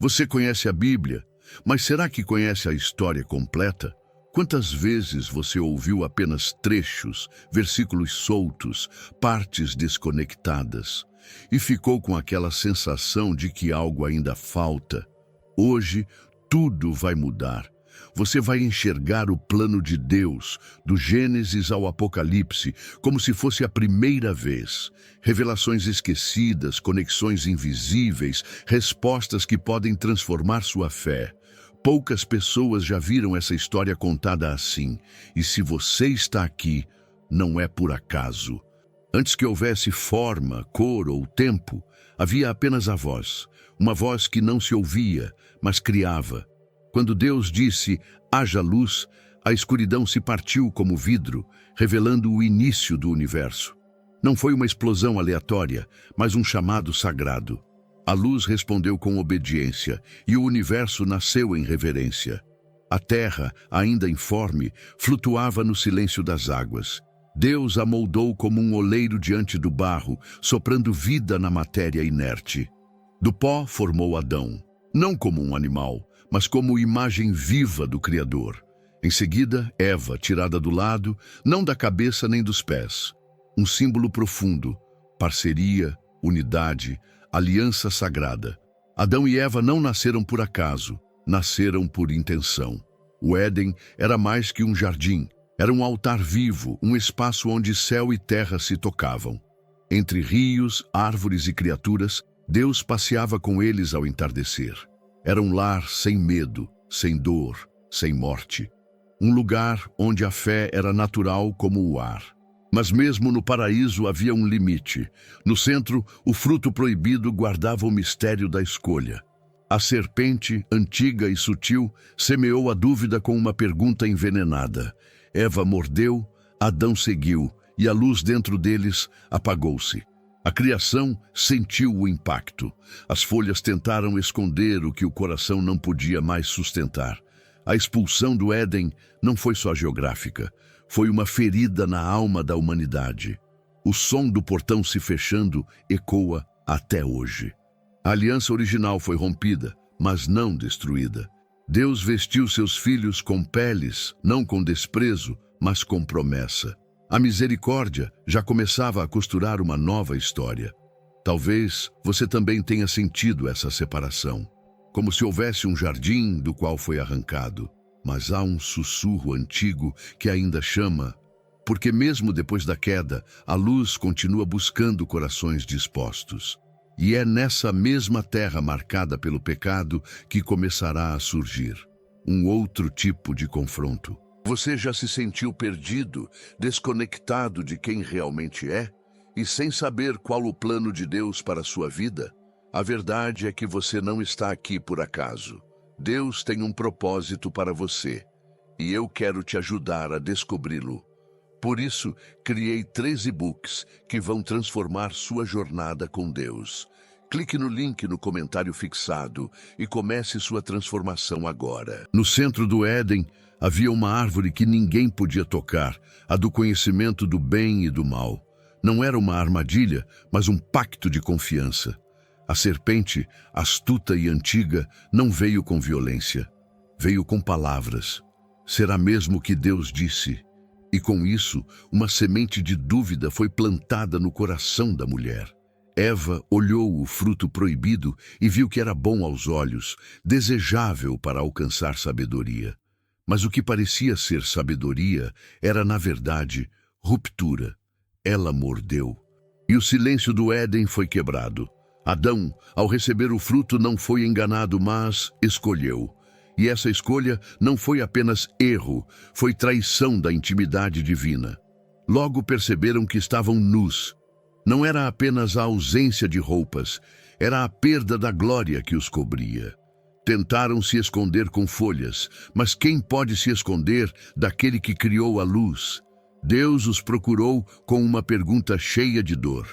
Você conhece a Bíblia, mas será que conhece a história completa? Quantas vezes você ouviu apenas trechos, versículos soltos, partes desconectadas, e ficou com aquela sensação de que algo ainda falta? Hoje, tudo vai mudar. Você vai enxergar o plano de Deus, do Gênesis ao Apocalipse, como se fosse a primeira vez. Revelações esquecidas, conexões invisíveis, respostas que podem transformar sua fé. Poucas pessoas já viram essa história contada assim, e se você está aqui, não é por acaso. Antes que houvesse forma, cor ou tempo, havia apenas a voz, uma voz que não se ouvia, mas criava. Quando Deus disse, haja luz, a escuridão se partiu como vidro, revelando o início do universo. Não foi uma explosão aleatória, mas um chamado sagrado. A luz respondeu com obediência, e o universo nasceu em reverência. A terra, ainda informe, flutuava no silêncio das águas. Deus a moldou como um oleiro diante do barro, soprando vida na matéria inerte. Do pó formou Adão, não como um animal, mas como imagem viva do Criador. Em seguida, Eva, tirada do lado, não da cabeça nem dos pés. Um símbolo profundo, parceria, unidade, aliança sagrada. Adão e Eva não nasceram por acaso, nasceram por intenção. O Éden era mais que um jardim, era um altar vivo, um espaço onde céu e terra se tocavam. Entre rios, árvores e criaturas, Deus passeava com eles ao entardecer. Era um lar sem medo, sem dor, sem morte. Um lugar onde a fé era natural como o ar. Mas mesmo no paraíso havia um limite. No centro, o fruto proibido guardava o mistério da escolha. A serpente, antiga e sutil, semeou a dúvida com uma pergunta envenenada. Eva mordeu, Adão seguiu, e a luz dentro deles apagou-se. A criação sentiu o impacto. As folhas tentaram esconder o que o coração não podia mais sustentar. A expulsão do Éden não foi só geográfica, foi uma ferida na alma da humanidade. O som do portão se fechando ecoa até hoje. A aliança original foi rompida, mas não destruída. Deus vestiu seus filhos com peles, não com desprezo, mas com promessa. A misericórdia já começava a costurar uma nova história. Talvez você também tenha sentido essa separação, como se houvesse um jardim do qual foi arrancado. Mas há um sussurro antigo que ainda chama, porque mesmo depois da queda, a luz continua buscando corações dispostos. E é nessa mesma terra marcada pelo pecado que começará a surgir um outro tipo de confronto. Você já se sentiu perdido, desconectado de quem realmente é, e sem saber qual o plano de Deus para a sua vida? A verdade é que você não está aqui por acaso. Deus tem um propósito para você, e eu quero te ajudar a descobri-lo. Por isso, criei 3 e-books que vão transformar sua jornada com Deus. Clique no link no comentário fixado e comece sua transformação agora. No centro do Éden, havia uma árvore que ninguém podia tocar, a do conhecimento do bem e do mal. Não era uma armadilha, mas um pacto de confiança. A serpente, astuta e antiga, não veio com violência. Veio com palavras. Será mesmo o que Deus disse? E com isso, uma semente de dúvida foi plantada no coração da mulher. Eva olhou o fruto proibido e viu que era bom aos olhos, desejável para alcançar sabedoria. Mas o que parecia ser sabedoria era, na verdade, ruptura. Ela mordeu. E o silêncio do Éden foi quebrado. Adão, ao receber o fruto, não foi enganado, mas escolheu. E essa escolha não foi apenas erro, foi traição da intimidade divina. Logo perceberam que estavam nus. Não era apenas a ausência de roupas, era a perda da glória que os cobria. Tentaram se esconder com folhas, mas quem pode se esconder daquele que criou a luz? Deus os procurou com uma pergunta cheia de dor.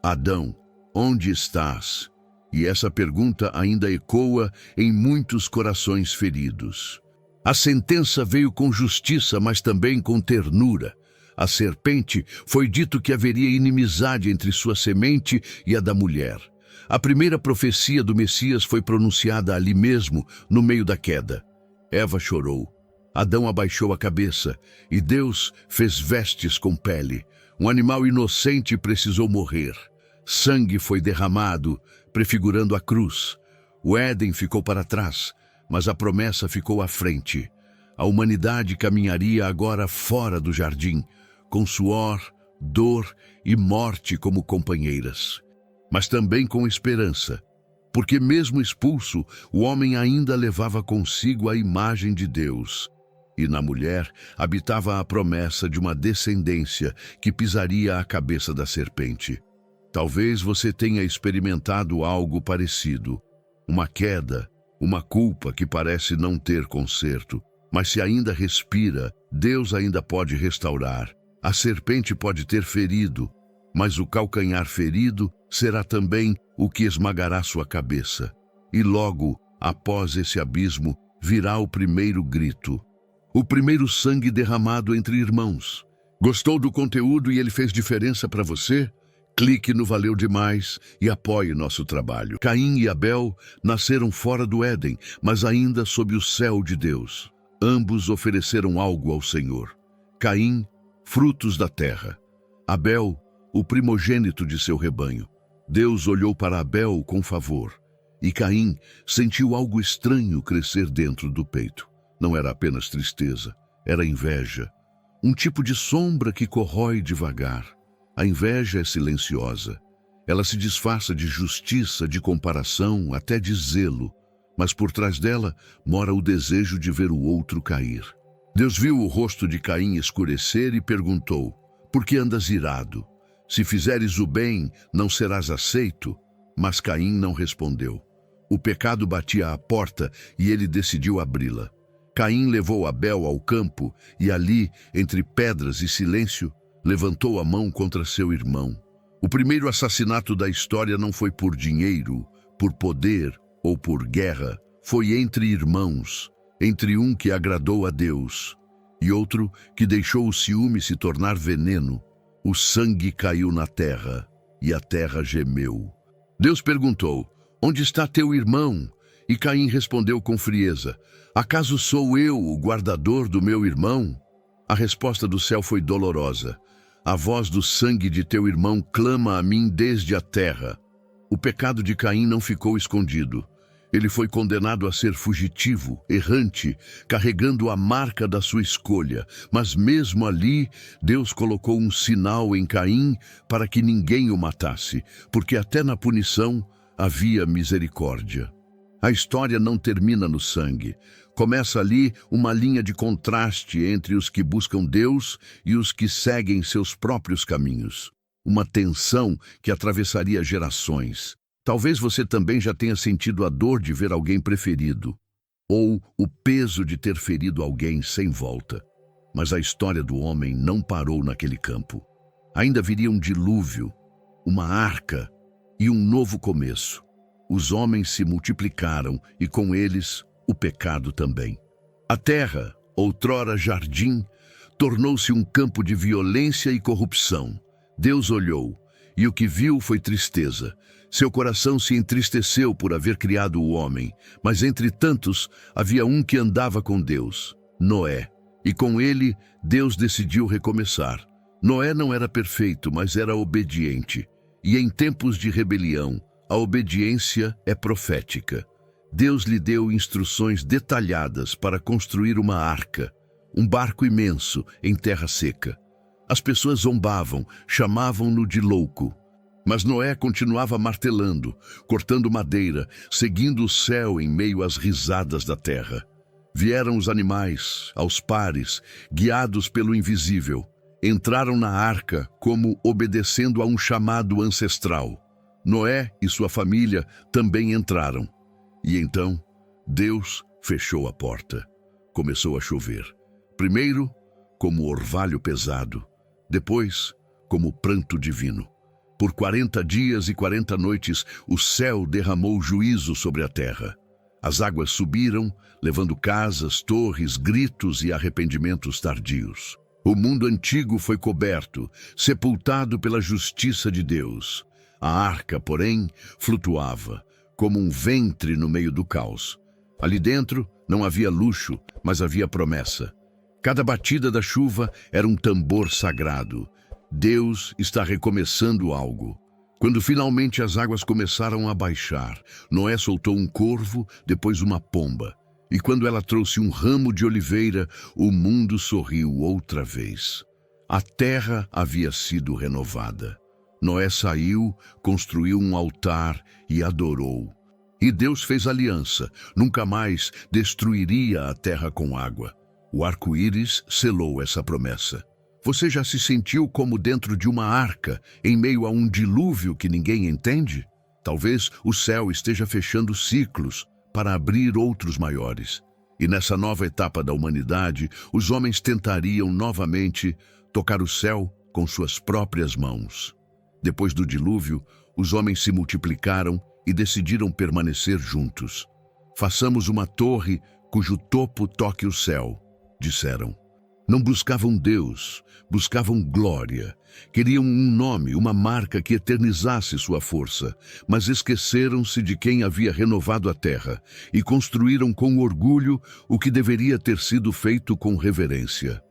Adão, onde estás? E essa pergunta ainda ecoa em muitos corações feridos. A sentença veio com justiça, mas também com ternura. A serpente foi dito que haveria inimizade entre sua semente e a da mulher. A primeira profecia do Messias foi pronunciada ali mesmo, no meio da queda. Eva chorou. Adão abaixou a cabeça e Deus fez vestes com pele. Um animal inocente precisou morrer. Sangue foi derramado, prefigurando a cruz. O Éden ficou para trás, mas a promessa ficou à frente. A humanidade caminharia agora fora do jardim, com suor, dor e morte como companheiras. Mas também com esperança, porque mesmo expulso, o homem ainda levava consigo a imagem de Deus. E na mulher habitava a promessa de uma descendência que pisaria a cabeça da serpente. Talvez você tenha experimentado algo parecido. Uma queda, uma culpa que parece não ter conserto. Mas se ainda respira, Deus ainda pode restaurar. A serpente pode ter ferido, mas o calcanhar ferido será também o que esmagará sua cabeça. E logo, após esse abismo, virá o primeiro grito. O primeiro sangue derramado entre irmãos. Gostou do conteúdo e ele fez diferença para você? Clique no Valeu Demais e apoie nosso trabalho. Caim e Abel nasceram fora do Éden, mas ainda sob o céu de Deus. Ambos ofereceram algo ao Senhor. Caim, frutos da terra. Abel, o primogênito de seu rebanho. Deus olhou para Abel com favor. E Caim sentiu algo estranho crescer dentro do peito. Não era apenas tristeza, era inveja. Um tipo de sombra que corrói devagar. A inveja é silenciosa. Ela se disfarça de justiça, de comparação, até de zelo. Mas por trás dela mora o desejo de ver o outro cair. Deus viu o rosto de Caim escurecer e perguntou: por que andas irado? Se fizeres o bem, não serás aceito? Mas Caim não respondeu. O pecado batia à porta e ele decidiu abri-la. Caim levou Abel ao campo e ali, entre pedras e silêncio, levantou a mão contra seu irmão. O primeiro assassinato da história não foi por dinheiro, por poder ou por guerra. Foi entre irmãos, entre um que agradou a Deus e outro que deixou o ciúme se tornar veneno. O sangue caiu na terra e a terra gemeu. Deus perguntou: onde está teu irmão? E Caim respondeu com frieza: acaso sou eu o guardador do meu irmão? A resposta do céu foi dolorosa. A voz do sangue de teu irmão clama a mim desde a terra. O pecado de Caim não ficou escondido. Ele foi condenado a ser fugitivo, errante, carregando a marca da sua escolha. Mas mesmo ali, Deus colocou um sinal em Caim para que ninguém o matasse, porque até na punição havia misericórdia. A história não termina no sangue. Começa ali uma linha de contraste entre os que buscam Deus e os que seguem seus próprios caminhos. Uma tensão que atravessaria gerações. Talvez você também já tenha sentido a dor de ver alguém preferido, ou o peso de ter ferido alguém sem volta. Mas a história do homem não parou naquele campo. Ainda viria um dilúvio, uma arca e um novo começo. Os homens se multiplicaram e com eles o pecado também. A terra, outrora jardim, tornou-se um campo de violência e corrupção. Deus olhou, e o que viu foi tristeza. Seu coração se entristeceu por haver criado o homem, mas entre tantos havia um que andava com Deus, Noé. E com ele, Deus decidiu recomeçar. Noé não era perfeito, mas era obediente. E em tempos de rebelião, a obediência é profética. Deus lhe deu instruções detalhadas para construir uma arca, um barco imenso em terra seca. As pessoas zombavam, chamavam-no de louco. Mas Noé continuava martelando, cortando madeira, seguindo o céu em meio às risadas da terra. Vieram os animais, aos pares, guiados pelo invisível. Entraram na arca como obedecendo a um chamado ancestral. Noé e sua família também entraram. E então, Deus fechou a porta. Começou a chover. Primeiro, como orvalho pesado. Depois, como pranto divino. Por 40 dias e 40 noites, o céu derramou juízo sobre a terra. As águas subiram, levando casas, torres, gritos e arrependimentos tardios. O mundo antigo foi coberto, sepultado pela justiça de Deus. A arca, porém, flutuava, como um ventre no meio do caos. Ali dentro não havia luxo, mas havia promessa. Cada batida da chuva era um tambor sagrado. Deus está recomeçando algo. Quando finalmente as águas começaram a baixar, Noé soltou um corvo, depois uma pomba. E quando ela trouxe um ramo de oliveira, o mundo sorriu outra vez. A terra havia sido renovada. Noé saiu, construiu um altar e adorou. E Deus fez aliança, nunca mais destruiria a terra com água. O arco-íris selou essa promessa. Você já se sentiu como dentro de uma arca, em meio a um dilúvio que ninguém entende? Talvez o céu esteja fechando ciclos para abrir outros maiores. E nessa nova etapa da humanidade, os homens tentariam novamente tocar o céu com suas próprias mãos. Depois do dilúvio, os homens se multiplicaram e decidiram permanecer juntos. Façamos uma torre cujo topo toque o céu, disseram. Não buscavam Deus, buscavam glória. Queriam um nome, uma marca que eternizasse sua força, mas esqueceram-se de quem havia renovado a terra e construíram com orgulho o que deveria ter sido feito com reverência.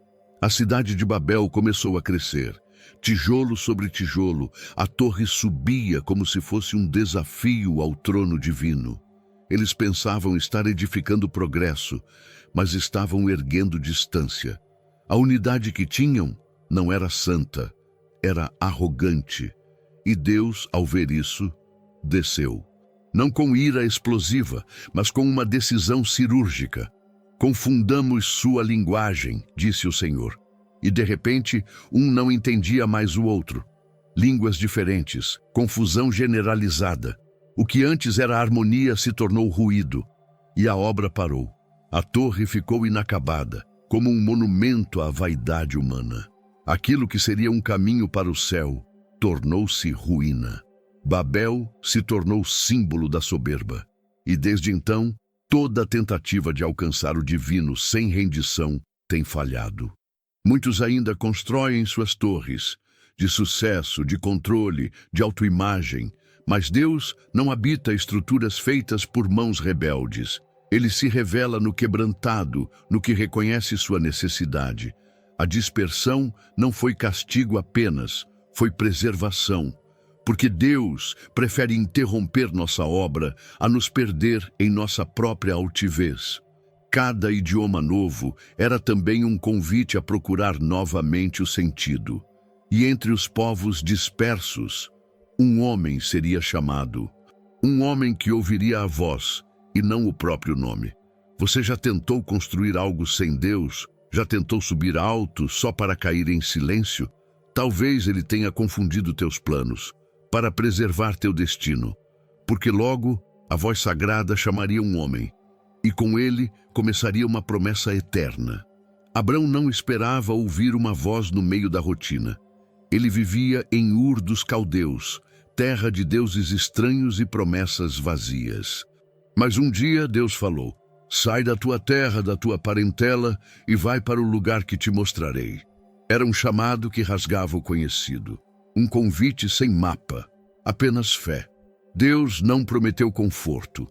A cidade de Babel começou a crescer. Tijolo sobre tijolo, a torre subia como se fosse um desafio ao trono divino. Eles pensavam estar edificando progresso, mas estavam erguendo distância. A unidade que tinham não era santa, era arrogante. E Deus, ao ver isso, desceu. Não com ira explosiva, mas com uma decisão cirúrgica. Confundamos sua linguagem, disse o Senhor. E de repente, um não entendia mais o outro. Línguas diferentes, confusão generalizada. O que antes era harmonia se tornou ruído. E a obra parou. A torre ficou inacabada, como um monumento à vaidade humana. Aquilo que seria um caminho para o céu tornou-se ruína. Babel se tornou símbolo da soberba. E desde então, toda tentativa de alcançar o divino sem rendição tem falhado. Muitos ainda constroem suas torres, de sucesso, de controle, de autoimagem, mas Deus não habita estruturas feitas por mãos rebeldes. Ele se revela no quebrantado, no que reconhece sua necessidade. A dispersão não foi castigo apenas, foi preservação, porque Deus prefere interromper nossa obra a nos perder em nossa própria altivez. Cada idioma novo era também um convite a procurar novamente o sentido. E entre os povos dispersos, um homem seria chamado, um homem que ouviria a voz e não o próprio nome. Você já tentou construir algo sem Deus? Já tentou subir alto só para cair em silêncio? Talvez ele tenha confundido teus planos para preservar teu destino, porque logo a voz sagrada chamaria um homem, e com ele começaria uma promessa eterna. Abrão não esperava ouvir uma voz no meio da rotina. Ele vivia em Ur dos Caldeus, terra de deuses estranhos e promessas vazias. Mas um dia Deus falou: sai da tua terra, da tua parentela, e vai para o lugar que te mostrarei. Era um chamado que rasgava o conhecido, um convite sem mapa, apenas fé. Deus não prometeu conforto,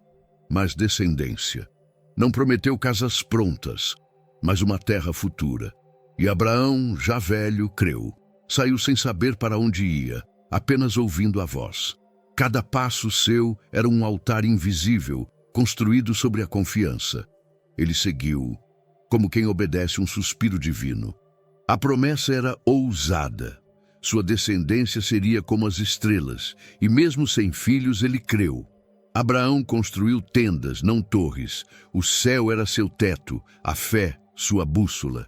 mas descendência. Não prometeu casas prontas, mas uma terra futura. E Abraão, já velho, creu. Saiu sem saber para onde ia, apenas ouvindo a voz. Cada passo seu era um altar invisível, construído sobre a confiança. Ele seguiu, como quem obedece um suspiro divino. A promessa era ousada. Sua descendência seria como as estrelas, e mesmo sem filhos ele creu. Abraão construiu tendas, não torres. O céu era seu teto, a fé, sua bússola.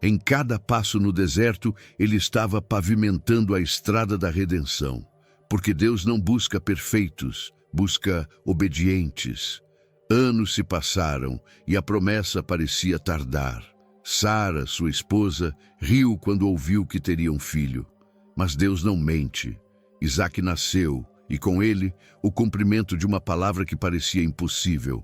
Em cada passo no deserto, ele estava pavimentando a estrada da redenção. Porque Deus não busca perfeitos, busca obedientes. Anos se passaram e a promessa parecia tardar. Sara, sua esposa, riu quando ouviu que teria um filho. Mas Deus não mente. Isaque nasceu, e com ele, o cumprimento de uma palavra que parecia impossível.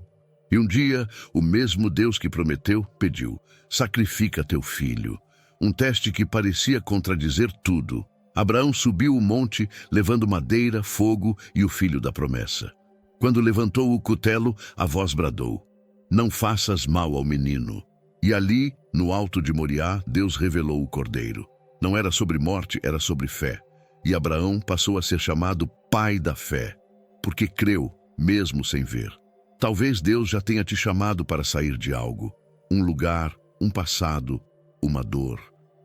E um dia, o mesmo Deus que prometeu, pediu: sacrifica teu filho. Um teste que parecia contradizer tudo. Abraão subiu o monte, levando madeira, fogo e o filho da promessa. Quando levantou o cutelo, a voz bradou: Não faças mal ao menino. E ali, no alto de Moriá, Deus revelou o cordeiro. Não era sobre morte, era sobre fé. E Abraão passou a ser chamado pai da fé, porque creu, mesmo sem ver. Talvez Deus já tenha te chamado para sair de algo, um lugar, um passado, uma dor.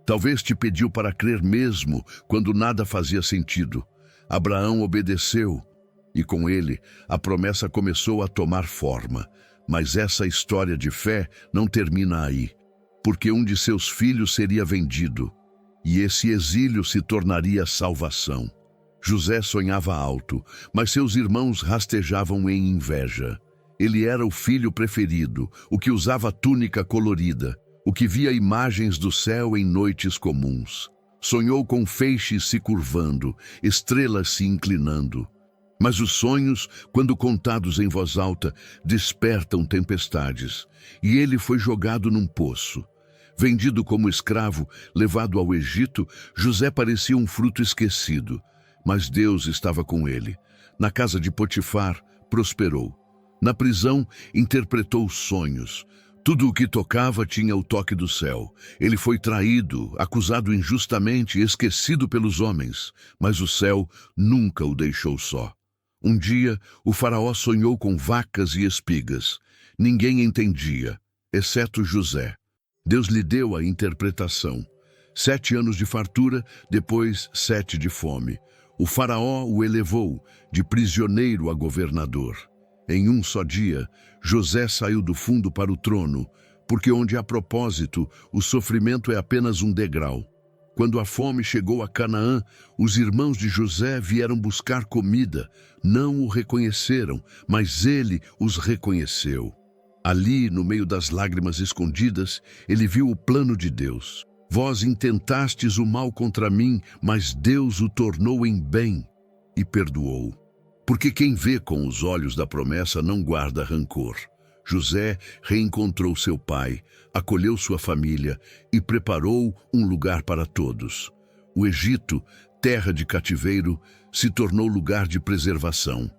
Talvez te pediu para crer mesmo quando nada fazia sentido. Abraão obedeceu e com ele a promessa começou a tomar forma. Mas essa história de fé não termina aí, porque um de seus filhos seria vendido e esse exílio se tornaria salvação. José sonhava alto, mas seus irmãos rastejavam em inveja. Ele era o filho preferido, o que usava túnica colorida, o que via imagens do céu em noites comuns. Sonhou com feixes se curvando, estrelas se inclinando. Mas os sonhos, quando contados em voz alta, despertam tempestades. E ele foi jogado num poço. Vendido como escravo, levado ao Egito, José parecia um fruto esquecido. Mas Deus estava com ele. Na casa de Potifar, prosperou. Na prisão, interpretou sonhos. Tudo o que tocava tinha o toque do céu. Ele foi traído, acusado injustamente, esquecido pelos homens. Mas o céu nunca o deixou só. Um dia, o faraó sonhou com vacas e espigas. Ninguém entendia, exceto José. Deus lhe deu a interpretação. 7 anos de fartura, depois 7 de fome. O faraó o elevou, de prisioneiro a governador. Em um só dia, José saiu do fundo para o trono, porque onde há propósito, o sofrimento é apenas um degrau. Quando a fome chegou a Canaã, os irmãos de José vieram buscar comida. Não o reconheceram, mas ele os reconheceu. Ali, no meio das lágrimas escondidas, ele viu o plano de Deus. Vós intentastes o mal contra mim, mas Deus o tornou em bem e perdoou. Porque quem vê com os olhos da promessa não guarda rancor. José reencontrou seu pai, acolheu sua família e preparou um lugar para todos. O Egito, terra de cativeiro, se tornou lugar de preservação.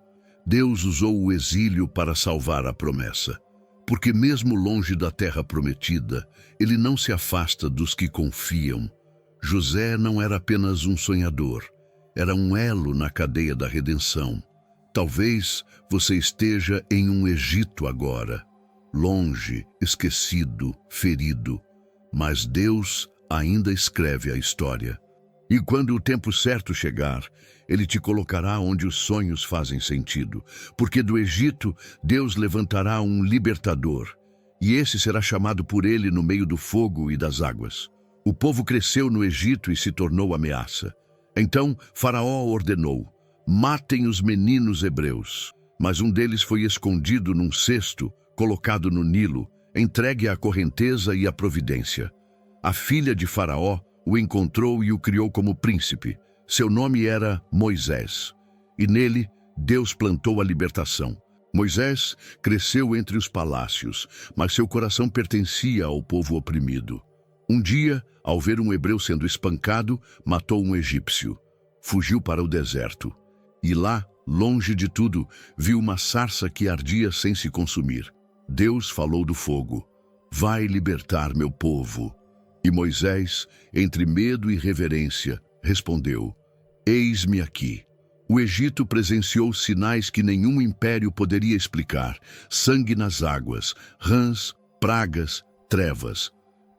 Deus usou o exílio para salvar a promessa. Porque mesmo longe da terra prometida, ele não se afasta dos que confiam. José não era apenas um sonhador, era um elo na cadeia da redenção. Talvez você esteja em um Egito agora, longe, esquecido, ferido, mas Deus ainda escreve a história. E quando o tempo certo chegar, Ele te colocará onde os sonhos fazem sentido, porque do Egito Deus levantará um libertador, e esse será chamado por Ele no meio do fogo e das águas. O povo cresceu no Egito e se tornou ameaça. Então Faraó ordenou: matem os meninos hebreus. Mas um deles foi escondido num cesto, colocado no Nilo, entregue à correnteza e à providência. A filha de Faraó o encontrou e o criou como príncipe. Seu nome era Moisés. E nele, Deus plantou a libertação. Moisés cresceu entre os palácios, mas seu coração pertencia ao povo oprimido. Um dia, ao ver um hebreu sendo espancado, matou um egípcio. Fugiu para o deserto. E lá, longe de tudo, viu uma sarça que ardia sem se consumir. Deus falou do fogo: vai libertar meu povo. E Moisés, entre medo e reverência, respondeu: eis-me aqui. O Egito presenciou sinais que nenhum império poderia explicar: sangue nas águas, rãs, pragas, trevas.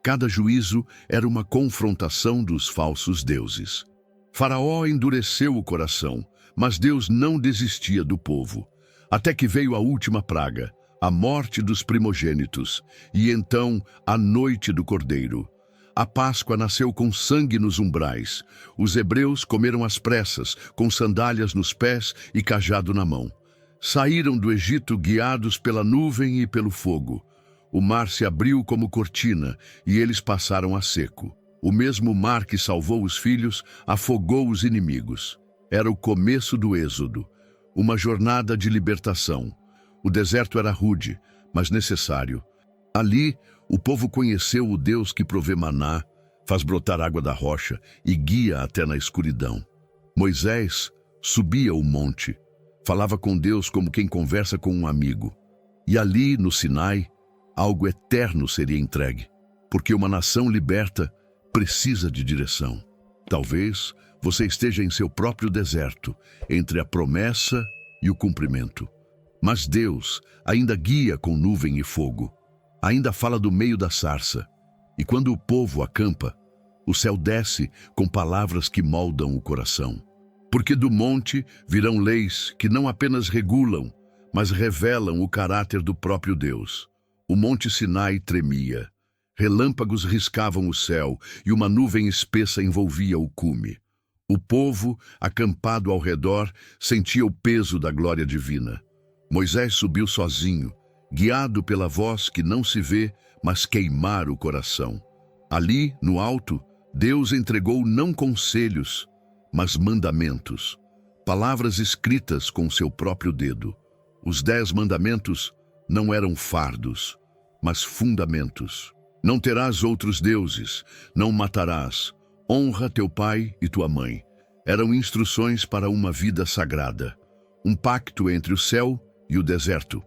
Cada juízo era uma confrontação dos falsos deuses. Faraó endureceu o coração, mas Deus não desistia do povo. Até que veio a última praga, a morte dos primogênitos, e então a noite do Cordeiro. A Páscoa nasceu com sangue nos umbrais. Os hebreus comeram às pressas, com sandálias nos pés e cajado na mão. Saíram do Egito guiados pela nuvem e pelo fogo. O mar se abriu como cortina e eles passaram a seco. O mesmo mar que salvou os filhos afogou os inimigos. Era o começo do êxodo, uma jornada de libertação. O deserto era rude, mas necessário. Ali, o povo conheceu o Deus que provê maná, faz brotar água da rocha e guia até na escuridão. Moisés subia o monte, falava com Deus como quem conversa com um amigo. E ali, no Sinai, algo eterno seria entregue, porque uma nação liberta precisa de direção. Talvez você esteja em seu próprio deserto, entre a promessa e o cumprimento. Mas Deus ainda guia com nuvem e fogo, ainda fala do meio da sarça. E quando o povo acampa, o céu desce com palavras que moldam o coração. Porque do monte virão leis que não apenas regulam, mas revelam o caráter do próprio Deus. O monte Sinai tremia, relâmpagos riscavam o céu e uma nuvem espessa envolvia o cume. O povo, acampado ao redor, sentia o peso da glória divina. Moisés subiu sozinho, guiado pela voz que não se vê, mas queimar o coração. Ali, no alto, Deus entregou não conselhos, mas mandamentos, palavras escritas com seu próprio dedo. Os 10 mandamentos não eram fardos, mas fundamentos. Não terás outros deuses, não matarás, honra teu pai e tua mãe. Eram instruções para uma vida sagrada, um pacto entre o céu e o deserto.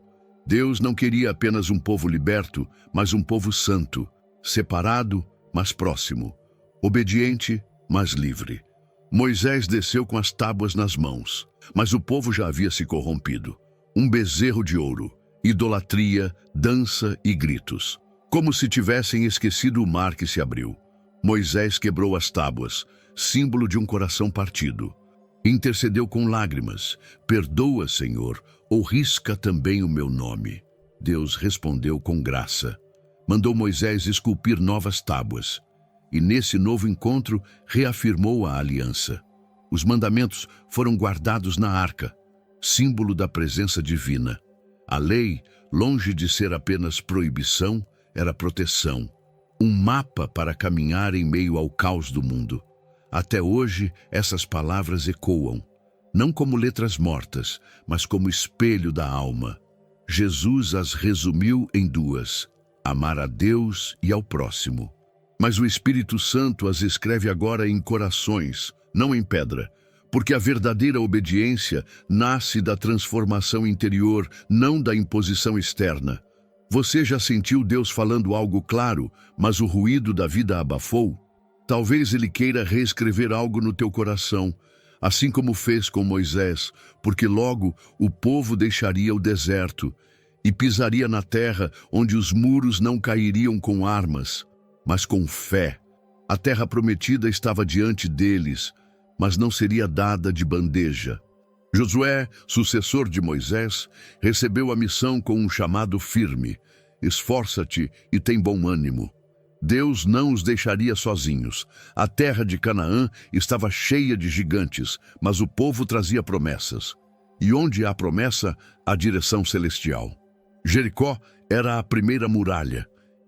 Deus não queria apenas um povo liberto, mas um povo santo, separado, mas próximo, obediente, mas livre. Moisés desceu com as tábuas nas mãos, mas o povo já havia se corrompido. Um bezerro de ouro, idolatria, dança e gritos. Como se tivessem esquecido o mar que se abriu. Moisés quebrou as tábuas, símbolo de um coração partido. Intercedeu com lágrimas. Perdoa, Senhor, ou risca também o meu nome. Deus respondeu com graça. Mandou Moisés esculpir novas tábuas. E nesse novo encontro reafirmou a aliança. Os mandamentos foram guardados na arca, símbolo da presença divina. A lei, longe de ser apenas proibição, era proteção, um mapa para caminhar em meio ao caos do mundo. Até hoje, essas palavras ecoam, não como letras mortas, mas como espelho da alma. Jesus as resumiu em 2, amar a Deus e ao próximo. Mas o Espírito Santo as escreve agora em corações, não em pedra, porque a verdadeira obediência nasce da transformação interior, não da imposição externa. Você já sentiu Deus falando algo claro, mas o ruído da vida abafou? Talvez Ele queira reescrever algo no teu coração, assim como fez com Moisés, porque logo o povo deixaria o deserto e pisaria na terra onde os muros não cairiam com armas, mas com fé. A terra prometida estava diante deles, mas não seria dada de bandeja. Josué, sucessor de Moisés, recebeu a missão com um chamado firme: esforça-te e tem bom ânimo. Deus não os deixaria sozinhos. A terra de Canaã estava cheia de gigantes, mas o povo trazia promessas. E onde há promessa, há direção celestial. Jericó era a primeira muralha,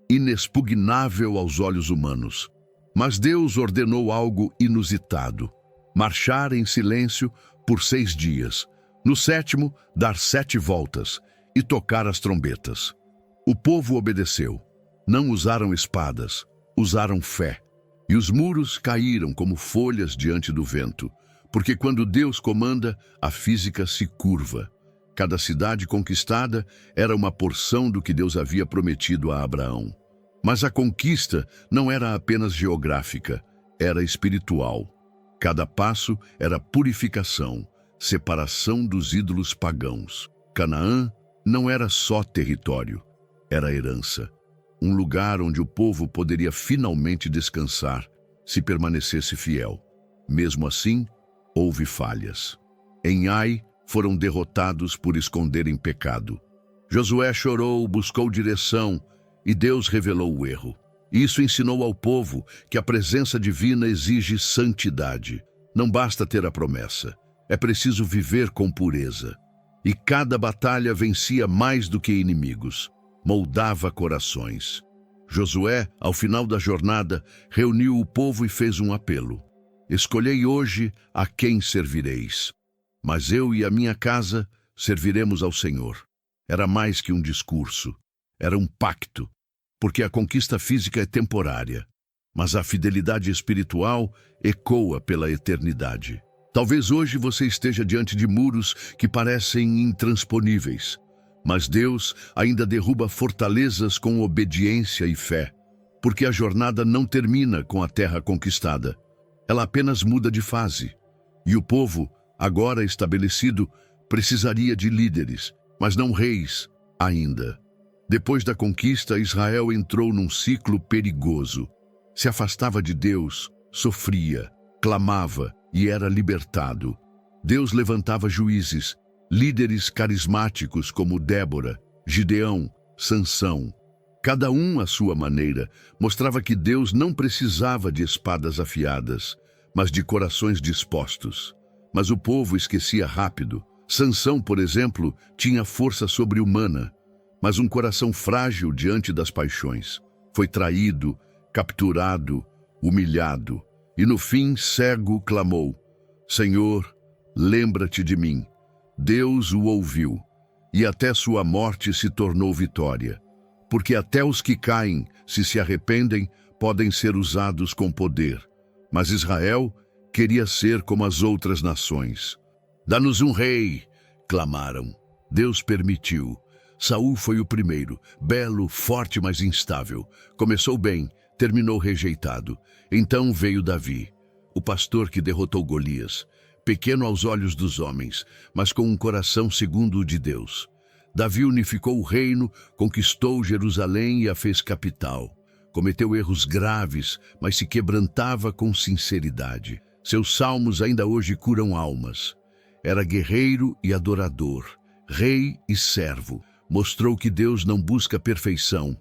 inexpugnável aos olhos humanos. Mas Deus ordenou algo inusitado: marchar em silêncio por 6 dias. No 7º, dar 7 voltas e tocar as trombetas. O povo obedeceu. Não usaram espadas, usaram fé. E os muros caíram como folhas diante do vento, porque quando Deus comanda, a física se curva. Cada cidade conquistada era uma porção do que Deus havia prometido a Abraão. Mas a conquista não era apenas geográfica, era espiritual. Cada passo era purificação, separação dos ídolos pagãos. Canaã não era só território, era herança. Um lugar onde o povo poderia finalmente descansar, se permanecesse fiel. Mesmo assim, houve falhas. Em Ai, foram derrotados por esconderem pecado. Josué chorou, buscou direção, e Deus revelou o erro. Isso ensinou ao povo que a presença divina exige santidade. Não basta ter a promessa, é preciso viver com pureza. E cada batalha vencia mais do que inimigos, moldava corações. Josué, ao final da jornada, reuniu o povo e fez um apelo: escolhei hoje a quem servireis. Mas eu e a minha casa serviremos ao Senhor. Era mais que um discurso, era um pacto, porque a conquista física é temporária, mas a fidelidade espiritual ecoa pela eternidade. Talvez hoje você esteja diante de muros que parecem intransponíveis, mas Deus ainda derruba fortalezas com obediência e fé, porque a jornada não termina com a terra conquistada. Ela apenas muda de fase, e o povo, agora estabelecido, precisaria de líderes, mas não reis ainda. Depois da conquista, Israel entrou num ciclo perigoso. Se afastava de Deus, sofria, clamava e era libertado. Deus levantava juízes, líderes carismáticos como Débora, Gideão, Sansão. Cada um à sua maneira mostrava que Deus não precisava de espadas afiadas, mas de corações dispostos. Mas o povo esquecia rápido. Sansão, por exemplo, tinha força sobre-humana, mas um coração frágil diante das paixões. Foi traído, capturado, humilhado, e no fim, cego, clamou: Senhor, lembra-te de mim. Deus o ouviu, e até sua morte se tornou vitória, porque até os que caem, se arrependem, podem ser usados com poder. Mas Israel queria ser como as outras nações. Dá-nos um rei, clamaram. Deus permitiu. Saul foi o primeiro, belo, forte, mas instável. Começou bem, terminou rejeitado. Então veio Davi, o pastor que derrotou Golias, pequeno aos olhos dos homens, mas com um coração segundo o de Deus. Davi unificou o reino, conquistou Jerusalém e a fez capital. Cometeu erros graves, mas se quebrantava com sinceridade. Seus salmos ainda hoje curam almas. Era guerreiro e adorador, rei e servo. Mostrou que Deus não busca perfeição,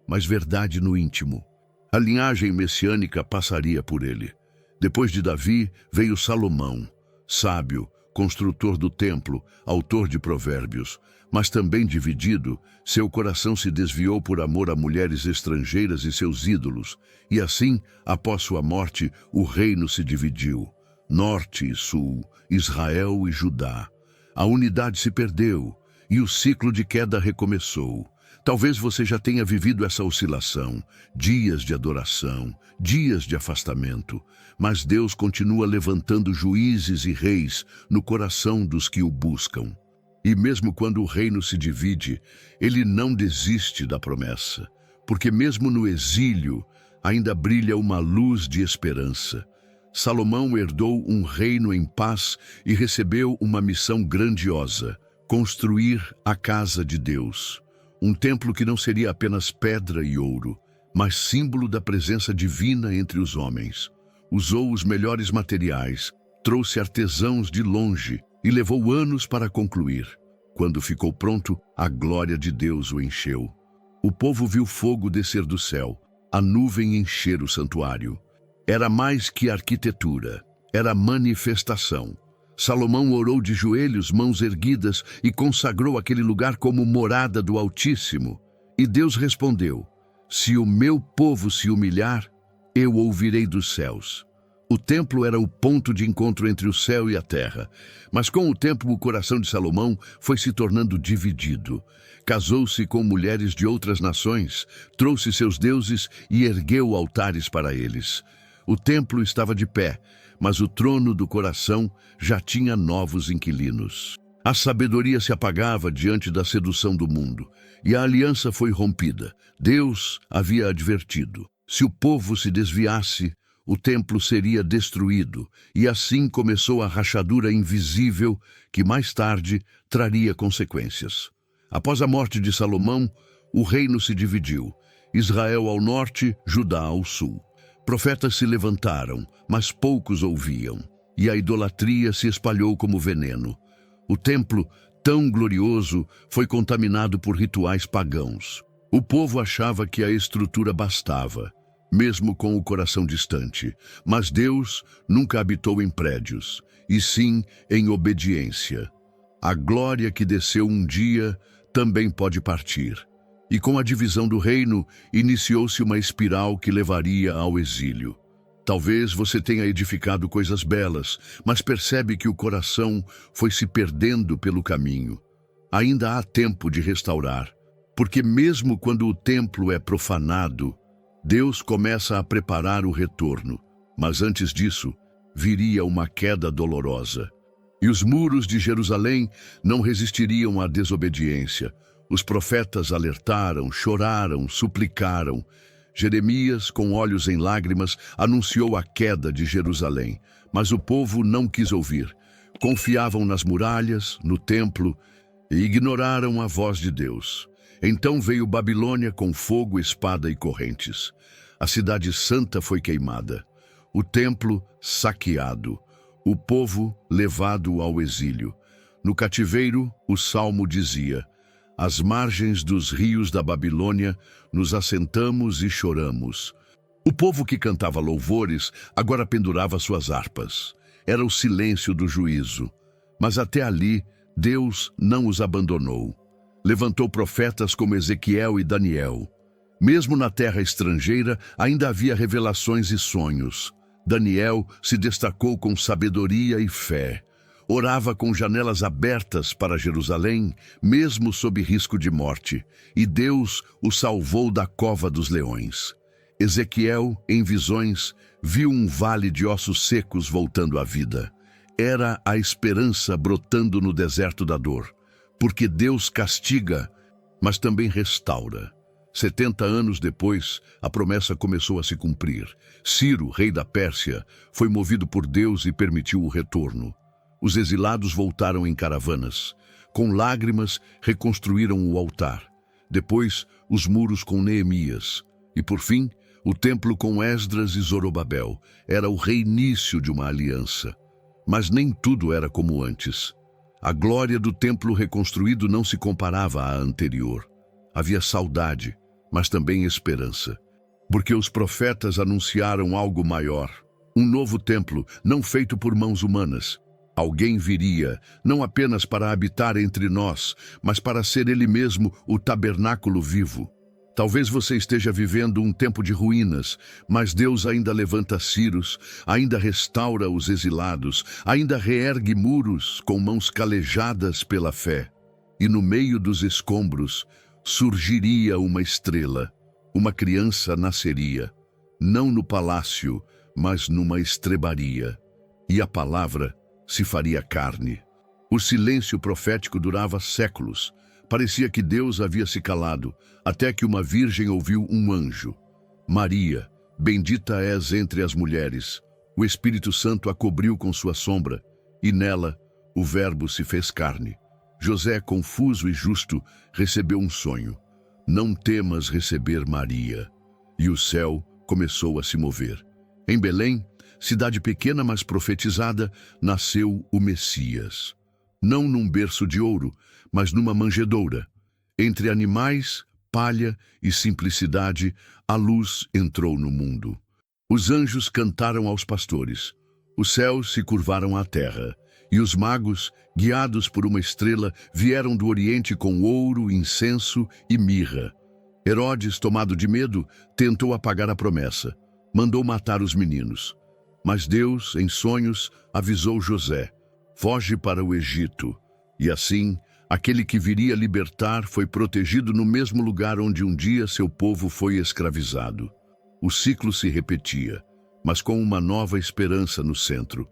mas verdade no íntimo. A linhagem messiânica passaria por ele. Depois de Davi veio Salomão, sábio, construtor do templo, autor de provérbios, mas também dividido. Seu coração se desviou por amor a mulheres estrangeiras e seus ídolos, e assim, após sua morte, o reino se dividiu. Norte e sul, Israel e Judá. A unidade se perdeu, e o ciclo de queda recomeçou. Talvez você já tenha vivido essa oscilação, dias de adoração, dias de afastamento, mas Deus continua levantando juízes e reis no coração dos que o buscam. E mesmo quando o reino se divide, ele não desiste da promessa, porque mesmo no exílio ainda brilha uma luz de esperança. Salomão herdou um reino em paz e recebeu uma missão grandiosa: construir a casa de Deus. Um templo que não seria apenas pedra e ouro, mas símbolo da presença divina entre os homens. Usou os melhores materiais, trouxe artesãos de longe e levou anos para concluir. Quando ficou pronto, a glória de Deus o encheu. O povo viu fogo descer do céu, a nuvem encher o santuário. Era mais que arquitetura, era manifestação. Salomão orou de joelhos, mãos erguidas, e consagrou aquele lugar como morada do Altíssimo. E Deus respondeu: se o meu povo se humilhar, eu ouvirei dos céus. O templo era o ponto de encontro entre o céu e a terra. Mas com o tempo o coração de Salomão foi se tornando dividido. Casou-se com mulheres de outras nações, trouxe seus deuses e ergueu altares para eles. O templo estava de pé, mas o trono do coração já tinha novos inquilinos. A sabedoria se apagava diante da sedução do mundo, e a aliança foi rompida. Deus havia advertido: se o povo se desviasse, o templo seria destruído, e assim começou a rachadura invisível que mais tarde traria consequências. Após a morte de Salomão, o reino se dividiu: Israel ao norte, Judá ao sul. Profetas se levantaram, mas poucos ouviam, e a idolatria se espalhou como veneno. O templo, tão glorioso, foi contaminado por rituais pagãos. O povo achava que a estrutura bastava, mesmo com o coração distante, mas Deus nunca habitou em prédios, e sim em obediência. A glória que desceu um dia também pode partir. E com a divisão do reino, iniciou-se uma espiral que levaria ao exílio. Talvez você tenha edificado coisas belas, mas percebe que o coração foi se perdendo pelo caminho. Ainda há tempo de restaurar, porque mesmo quando o templo é profanado, Deus começa a preparar o retorno, mas antes disso, viria uma queda dolorosa. E os muros de Jerusalém não resistiriam à desobediência. Os profetas alertaram, choraram, suplicaram. Jeremias, com olhos em lágrimas, anunciou a queda de Jerusalém, mas o povo não quis ouvir. Confiavam nas muralhas, no templo, e ignoraram a voz de Deus. Então veio Babilônia com fogo, espada e correntes. A cidade santa foi queimada, o templo saqueado, o povo levado ao exílio. No cativeiro, o salmo dizia: às margens dos rios da Babilônia, nos assentamos e choramos. O povo que cantava louvores agora pendurava suas harpas. Era o silêncio do juízo. Mas até ali, Deus não os abandonou. Levantou profetas como Ezequiel e Daniel. Mesmo na terra estrangeira, ainda havia revelações e sonhos. Daniel se destacou com sabedoria e fé. Orava com janelas abertas para Jerusalém, mesmo sob risco de morte, e Deus o salvou da cova dos leões. Ezequiel, em visões, viu um vale de ossos secos voltando à vida. Era a esperança brotando no deserto da dor, porque Deus castiga, mas também restaura. 70 anos depois, a promessa começou a se cumprir. Ciro, rei da Pérsia, foi movido por Deus e permitiu o retorno. Os exilados voltaram em caravanas. Com lágrimas, reconstruíram o altar. Depois, os muros com Neemias. E, por fim, o templo com Esdras e Zorobabel. Era o reinício de uma aliança. Mas nem tudo era como antes. A glória do templo reconstruído não se comparava à anterior. Havia saudade, mas também esperança. Porque os profetas anunciaram algo maior. Um novo templo, não feito por mãos humanas. Alguém viria, não apenas para habitar entre nós, mas para ser ele mesmo o tabernáculo vivo. Talvez você esteja vivendo um tempo de ruínas, mas Deus ainda levanta ciros, ainda restaura os exilados, ainda reergue muros com mãos calejadas pela fé. E no meio dos escombros surgiria uma estrela, uma criança nasceria, não no palácio, mas numa estrebaria. E a palavra se faria carne. O silêncio profético durava séculos. Parecia que Deus havia se calado, até que uma virgem ouviu um anjo. Maria, bendita és entre as mulheres. O Espírito Santo a cobriu com sua sombra, e nela o Verbo se fez carne. José, confuso e justo, recebeu um sonho. Não temas receber Maria. E o céu começou a se mover. Em Belém, cidade pequena mas profetizada, nasceu o Messias. Não num berço de ouro, mas numa manjedoura. Entre animais, palha e simplicidade, a luz entrou no mundo. Os anjos cantaram aos pastores. Os céus se curvaram à terra. E os magos, guiados por uma estrela, vieram do Oriente com ouro, incenso e mirra. Herodes, tomado de medo, tentou apagar a promessa. Mandou matar os meninos. Mas Deus, em sonhos, avisou José: foge para o Egito. E assim, aquele que viria libertar foi protegido no mesmo lugar onde um dia seu povo foi escravizado. O ciclo se repetia, mas com uma nova esperança no centro.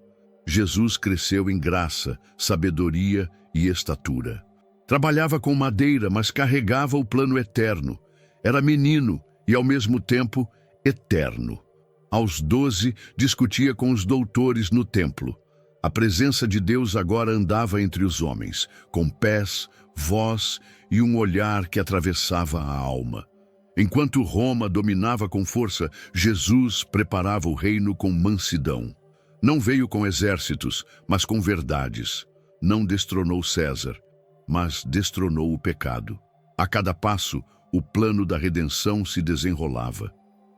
Jesus cresceu em graça, sabedoria e estatura. Trabalhava com madeira, mas carregava o plano eterno. Era menino e, ao mesmo tempo, eterno. Aos 12, discutia com os doutores no templo. A presença de Deus agora andava entre os homens, com pés, voz e um olhar que atravessava a alma. Enquanto Roma dominava com força, Jesus preparava o reino com mansidão. Não veio com exércitos, mas com verdades. Não destronou César, mas destronou o pecado. A cada passo, o plano da redenção se desenrolava.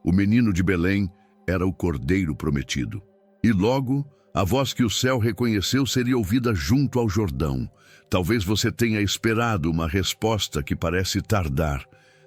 O menino de Belém era o Cordeiro prometido. E logo, a voz que o céu reconheceu seria ouvida junto ao Jordão. Talvez você tenha esperado uma resposta que parece tardar,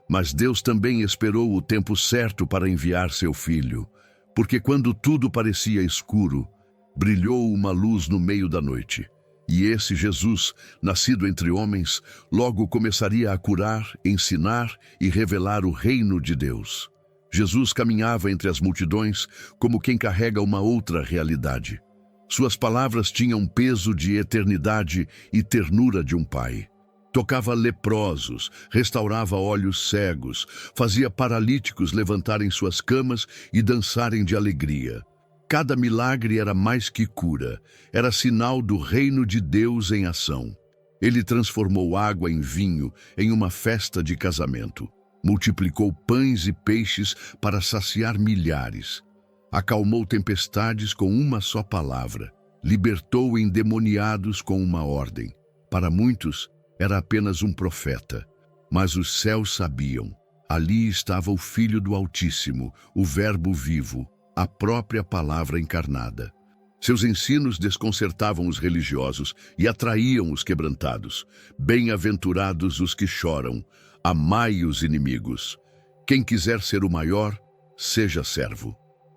mas Deus também esperou o tempo certo para enviar seu filho. Porque quando tudo parecia escuro, brilhou uma luz no meio da noite. E esse Jesus, nascido entre homens, logo começaria a curar, ensinar e revelar o reino de Deus. Jesus caminhava entre as multidões como quem carrega uma outra realidade. Suas palavras tinham peso de eternidade e ternura de um pai. Tocava leprosos, restaurava olhos cegos, fazia paralíticos levantarem suas camas e dançarem de alegria. Cada milagre era mais que cura, era sinal do reino de Deus em ação. Ele transformou água em vinho em uma festa de casamento. Multiplicou pães e peixes para saciar milhares. Acalmou tempestades com uma só palavra. Libertou endemoniados com uma ordem. Para muitos, era apenas um profeta. Mas os céus sabiam. Ali estava o Filho do Altíssimo, o Verbo vivo, a própria palavra encarnada. Seus ensinos desconcertavam os religiosos e atraíam os quebrantados. Bem-aventurados os que choram, amai os inimigos. Quem quiser ser o maior, seja servo.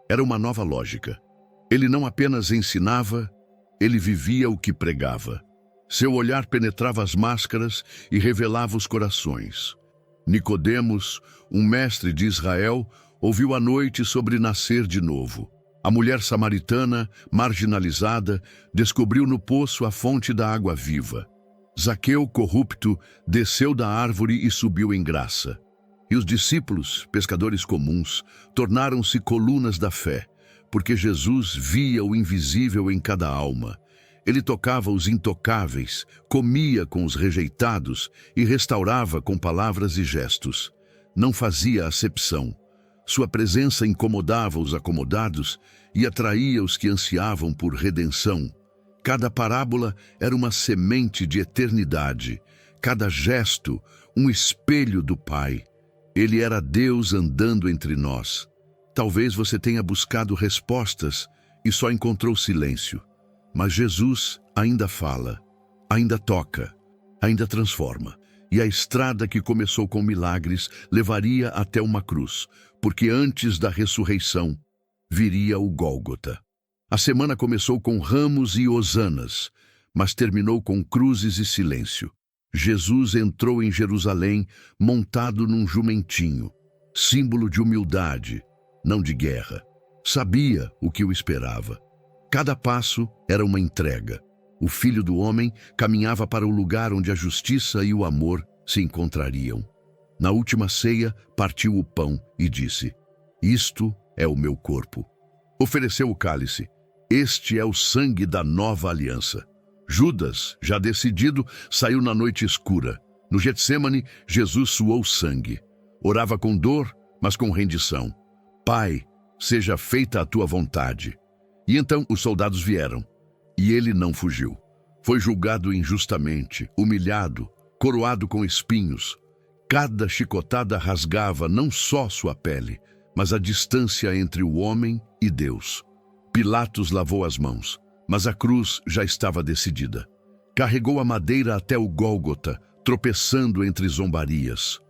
Era uma nova lógica. Ele não apenas ensinava, ele vivia o que pregava. Seu olhar penetrava as máscaras e revelava os corações. Nicodemos, um mestre de Israel, ouviu à noite sobre nascer de novo. A mulher samaritana, marginalizada, descobriu no poço a fonte da água viva. Zaqueu, corrupto, desceu da árvore e subiu em graça. E os discípulos, pescadores comuns, tornaram-se colunas da fé, porque Jesus via o invisível em cada alma. Ele tocava os intocáveis, comia com os rejeitados e restaurava com palavras e gestos. Não fazia acepção. Sua presença incomodava os acomodados e atraía os que ansiavam por redenção. Cada parábola era uma semente de eternidade, cada gesto um espelho do Pai. Ele era Deus andando entre nós. Talvez você tenha buscado respostas e só encontrou silêncio. Mas Jesus ainda fala, ainda toca, ainda transforma. E a estrada que começou com milagres levaria até uma cruz, porque antes da ressurreição viria o Gólgota. A semana começou com ramos e hosanas, mas terminou com cruzes e silêncio. Jesus entrou em Jerusalém montado num jumentinho, símbolo de humildade, não de guerra. Sabia o que o esperava. Cada passo era uma entrega. O Filho do Homem caminhava para o lugar onde a justiça e o amor se encontrariam. Na última ceia, partiu o pão e disse: "Isto é o meu corpo." Ofereceu o cálice. "Este é o sangue da nova aliança." Judas, já decidido, saiu na noite escura. No Getsêmani, Jesus suou sangue. Orava com dor, mas com rendição. "Pai, seja feita a tua vontade." E então os soldados vieram, e ele não fugiu. Foi julgado injustamente, humilhado, coroado com espinhos. Cada chicotada rasgava não só sua pele, mas a distância entre o homem e Deus. Pilatos lavou as mãos, mas a cruz já estava decidida. Carregou a madeira até o Gólgota, tropeçando entre zombarias.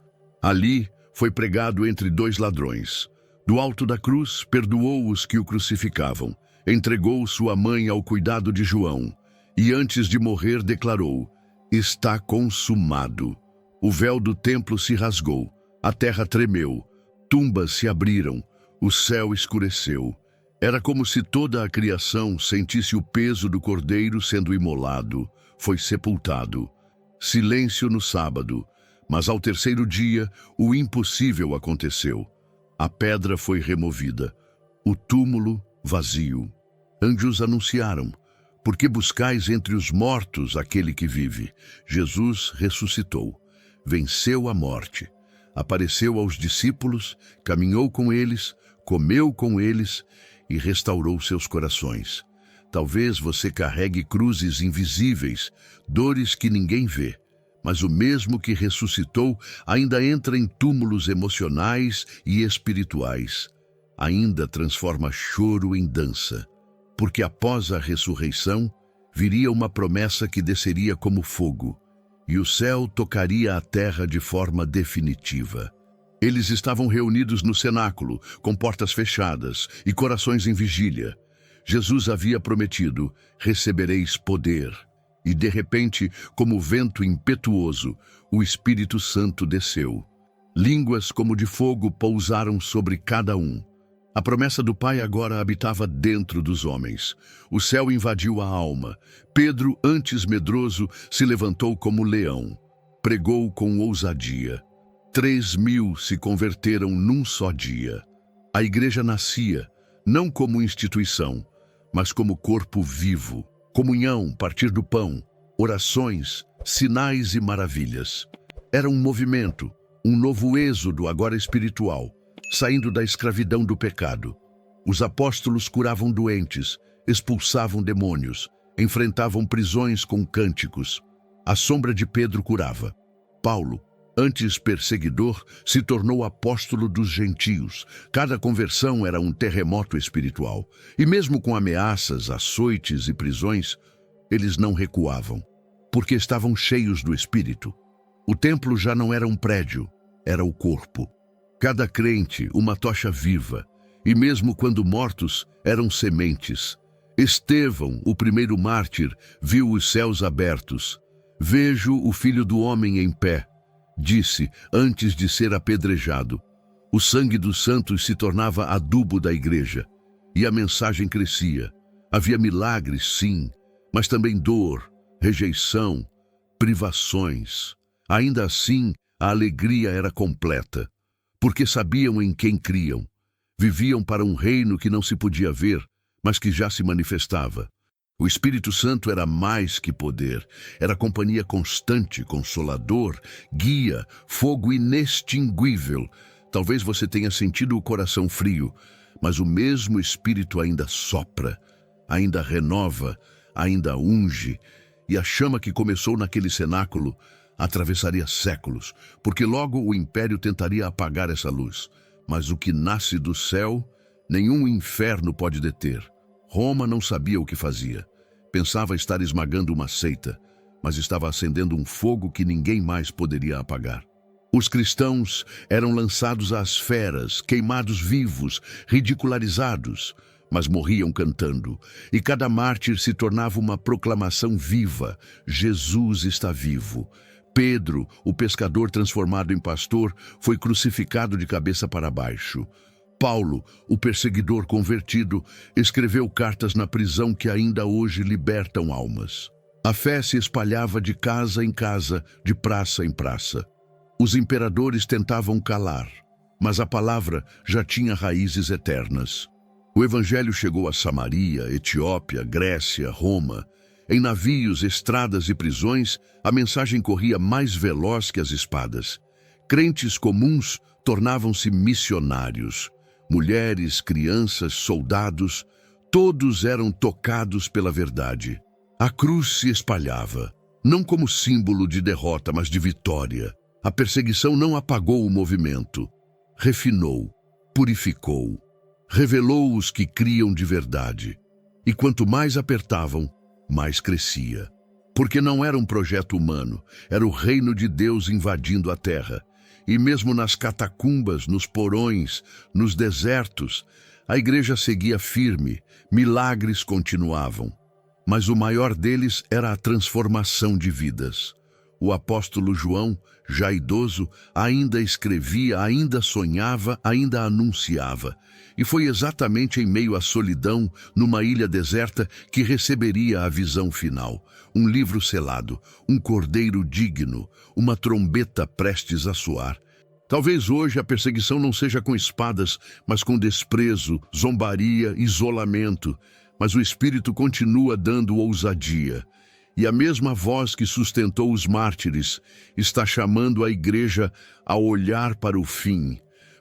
Ali foi pregado entre dois ladrões. Do alto da cruz, perdoou os que o crucificavam. Entregou sua mãe ao cuidado de João. E antes de morrer declarou: "Está consumado." O véu do templo se rasgou, a terra tremeu, tumbas se abriram, o céu escureceu. Era como se toda a criação sentisse o peso do cordeiro sendo imolado. Foi sepultado. Silêncio no sábado, mas ao terceiro dia o impossível aconteceu. A pedra foi removida, o túmulo vazio. Anjos anunciaram: "Por que buscais entre os mortos aquele que vive?" Jesus ressuscitou, venceu a morte, apareceu aos discípulos, caminhou com eles, comeu com eles e restaurou seus corações. Talvez você carregue cruzes invisíveis, dores que ninguém vê, mas o mesmo que ressuscitou ainda entra em túmulos emocionais e espirituais. Ainda transforma choro em dança, porque após a ressurreição viria uma promessa que desceria como fogo, e o céu tocaria a terra de forma definitiva. Eles estavam reunidos no cenáculo, com portas fechadas e corações em vigília. Jesus havia prometido: "Recebereis poder." E de repente, como vento impetuoso, o Espírito Santo desceu. Línguas como de fogo pousaram sobre cada um. A promessa do Pai agora habitava dentro dos homens. O céu invadiu a alma. Pedro, antes medroso, se levantou como leão. Pregou com ousadia. 3.000 se converteram num só dia. A igreja nascia, não como instituição, mas como corpo vivo. Comunhão, partir do pão, orações, sinais e maravilhas. Era um movimento, um novo êxodo agora espiritual, saindo da escravidão do pecado. Os apóstolos curavam doentes, expulsavam demônios, enfrentavam prisões com cânticos. A sombra de Pedro curava. Paulo, antes perseguidor, se tornou apóstolo dos gentios. Cada conversão era um terremoto espiritual. E mesmo com ameaças, açoites e prisões, eles não recuavam, porque estavam cheios do Espírito. O templo já não era um prédio, era o corpo. Cada crente, uma tocha viva, e mesmo quando mortos, eram sementes. Estevão, o primeiro mártir, viu os céus abertos. Vejo o Filho do Homem em pé, disse antes de ser apedrejado. O sangue dos santos se tornava adubo da igreja, e a mensagem crescia. Havia milagres, sim, mas também dor, rejeição, privações. Ainda assim, a alegria era completa, porque sabiam em quem criam. Viviam para um reino que não se podia ver, mas que já se manifestava. O Espírito Santo era mais que poder, era companhia constante, consolador, guia, fogo inextinguível. Talvez você tenha sentido o coração frio, mas o mesmo Espírito ainda sopra, ainda renova, ainda unge, e a chama que começou naquele cenáculo atravessaria séculos, porque logo o império tentaria apagar essa luz. Mas o que nasce do céu, nenhum inferno pode deter. Roma não sabia o que fazia. Pensava estar esmagando uma seita, mas estava acendendo um fogo que ninguém mais poderia apagar. Os cristãos eram lançados às feras, queimados vivos, ridicularizados, mas morriam cantando, e cada mártir se tornava uma proclamação viva: Jesus está vivo. Pedro, o pescador transformado em pastor, foi crucificado de cabeça para baixo. Paulo, o perseguidor convertido, escreveu cartas na prisão que ainda hoje libertam almas. A fé se espalhava de casa em casa, de praça em praça. Os imperadores tentavam calar, mas a palavra já tinha raízes eternas. O evangelho chegou a Samaria, Etiópia, Grécia, Roma. Em navios, estradas e prisões, a mensagem corria mais veloz que as espadas. Crentes comuns tornavam-se missionários. Mulheres, crianças, soldados, todos eram tocados pela verdade. A cruz se espalhava, não como símbolo de derrota, mas de vitória. A perseguição não apagou o movimento. Refinou, purificou, revelou os que criam de verdade. E quanto mais apertavam, mais crescia. Porque não era um projeto humano, era o reino de Deus invadindo a terra. E mesmo nas catacumbas, nos porões, nos desertos, a igreja seguia firme, milagres continuavam. Mas o maior deles era a transformação de vidas. O apóstolo João, já idoso, ainda escrevia, ainda sonhava, ainda anunciava. E foi exatamente em meio à solidão, numa ilha deserta, que receberia a visão final. Um livro selado, um cordeiro digno, uma trombeta prestes a soar. Talvez hoje a perseguição não seja com espadas, mas com desprezo, zombaria, isolamento. Mas o Espírito continua dando ousadia. E a mesma voz que sustentou os mártires está chamando a igreja a olhar para o fim,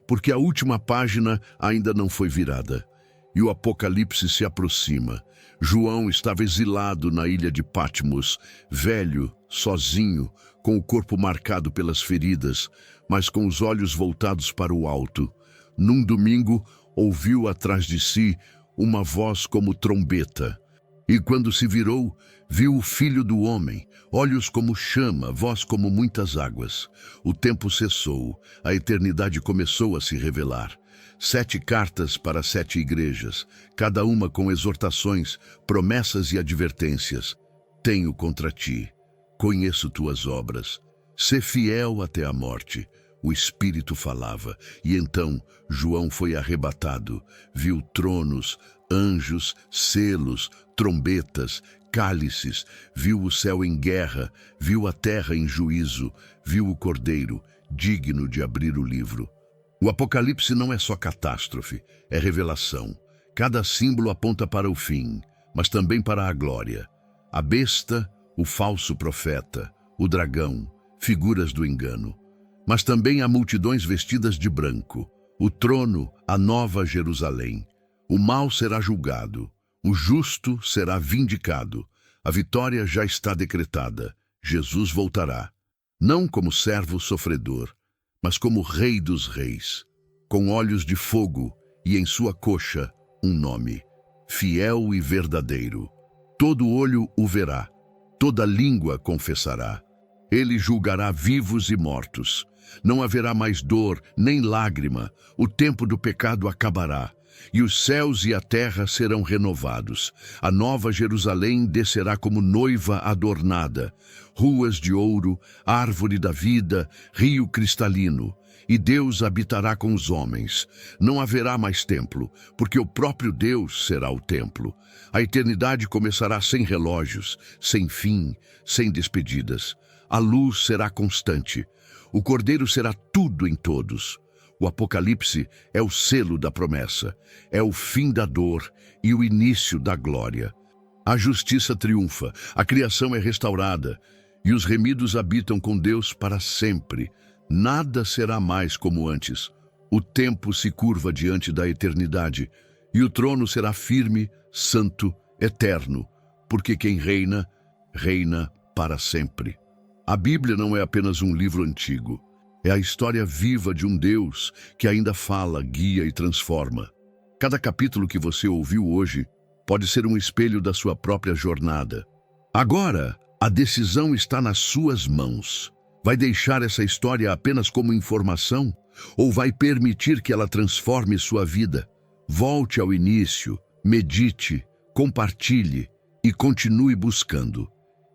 porque a última página ainda não foi virada. E o Apocalipse se aproxima. João estava exilado na ilha de Patmos, velho, sozinho, com o corpo marcado pelas feridas, mas com os olhos voltados para o alto. Num domingo, ouviu atrás de si uma voz como trombeta. E quando se virou, viu o Filho do Homem, olhos como chama, voz como muitas águas. O tempo cessou, a eternidade começou a se revelar. 7 cartas para 7 igrejas, cada uma com exortações, promessas e advertências. Tenho contra ti, conheço tuas obras. Sê fiel até a morte. O Espírito falava, e então João foi arrebatado, viu tronos, anjos, selos, trombetas, cálices, viu o céu em guerra, viu a terra em juízo, viu o Cordeiro, digno de abrir o livro. O Apocalipse não é só catástrofe, é revelação. Cada símbolo aponta para o fim, mas também para a glória. A besta, o falso profeta, o dragão, figuras do engano. Mas também há multidões vestidas de branco, o trono, a nova Jerusalém. O mal será julgado, o justo será vindicado. A vitória já está decretada, Jesus voltará. Não como servo sofredor, mas como Rei dos Reis, com olhos de fogo e em sua coxa um nome, fiel e verdadeiro. Todo olho o verá, toda língua confessará. Ele julgará vivos e mortos. Não haverá mais dor, nem lágrima. O tempo do pecado acabará. E os céus e a terra serão renovados. A nova Jerusalém descerá como noiva adornada. Ruas de ouro, árvore da vida, rio cristalino. E Deus habitará com os homens. Não haverá mais templo, porque o próprio Deus será o templo. A eternidade começará sem relógios, sem fim, sem despedidas. A luz será constante. O Cordeiro será tudo em todos. O Apocalipse é o selo da promessa, é o fim da dor e o início da glória. A justiça triunfa, a criação é restaurada e os remidos habitam com Deus para sempre. Nada será mais como antes. O tempo se curva diante da eternidade e o trono será firme, santo, eterno, porque quem reina, reina para sempre. A Bíblia não é apenas um livro antigo. É a história viva de um Deus que ainda fala, guia e transforma. Cada capítulo que você ouviu hoje pode ser um espelho da sua própria jornada. Agora, a decisão está nas suas mãos. Vai deixar essa história apenas como informação ou vai permitir que ela transforme sua vida? Volte ao início, medite, compartilhe e continue buscando.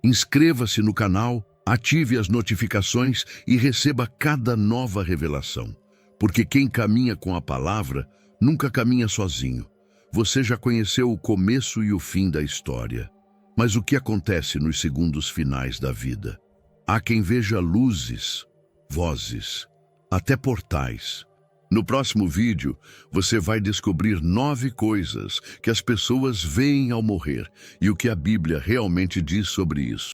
Inscreva-se no canal, ative as notificações e receba cada nova revelação. Porque quem caminha com a palavra nunca caminha sozinho. Você já conheceu o começo e o fim da história. Mas o que acontece nos segundos finais da vida? Há quem veja luzes, vozes, até portais. No próximo vídeo, você vai descobrir 9 coisas que as pessoas veem ao morrer e o que a Bíblia realmente diz sobre isso.